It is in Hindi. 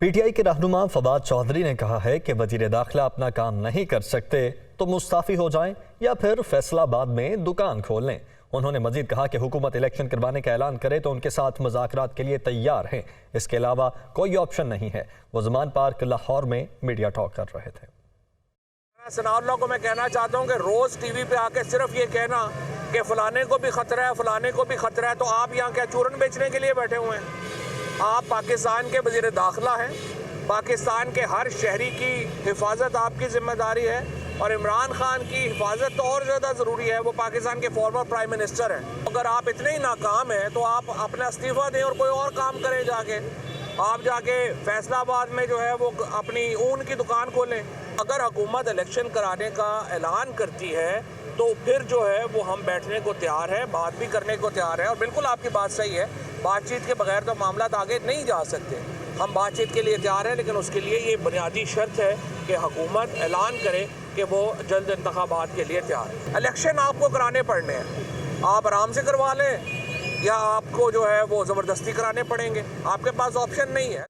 पीटीआई के रहनुमा फवाद चौधरी ने कहा है कि वजीर दाखिला अपना काम नहीं कर सकते तो मुस्ताफी हो जाएं या फिर फैसलाबाद में दुकान खोल लें। उन्होंने मजीद कहा कि हुकूमत इलेक्शन करवाने का ऐलान करे तो उनके साथ मुज़ाकरात के लिए तैयार हैं। इसके अलावा कोई ऑप्शन नहीं है। वो ज़मान पार्क लाहौर में मीडिया टॉक कर रहे थे। सनाउल्लाह को मैं कहना चाहता हूँ कि रोज़ टीवी पे आके सिर्फ ये कहना कि फलाने को भी खतरा है, फलाने को भी खतरा है, तो आप यहाँ क्या चूरन बेचने के लिए बैठे हुए हैं? आप पाकिस्तान के वज़ीर दाखिला हैं। पाकिस्तान के हर शहरी की हिफाजत आपकी जिम्मेदारी है और इमरान खान की हिफाजत तो और ज़्यादा ज़रूरी है। वो पाकिस्तान के फॉर्मर प्राइम मिनिस्टर हैं। अगर आप इतने ही नाकाम हैं तो आप अपना इस्तीफ़ा दें और कोई और काम करें। आप जाके फैसलाबाद में जो है वो अपनी ऊन की दुकान खोलें। अगर हुकूमत इलेक्शन कराने का ऐलान करती है तो फिर जो है वो हम बैठने को तैयार हैं, बात भी करने को तैयार हैं। और बिल्कुल आपकी बात सही है, बातचीत के बगैर तो मामला आगे नहीं जा सकते। हम बातचीत के लिए तैयार हैं, लेकिन उसके लिए ये बुनियादी शर्त है कि हुकूमत ऐलान करे कि वो जल्द इंतखाबात के लिए तैयार है। इलेक्शन आपको कराने पड़ने हैं, आप आराम से करवा लें या आपको जो है वो ज़बरदस्ती कराने पड़ेंगे। आपके पास ऑप्शन नहीं है।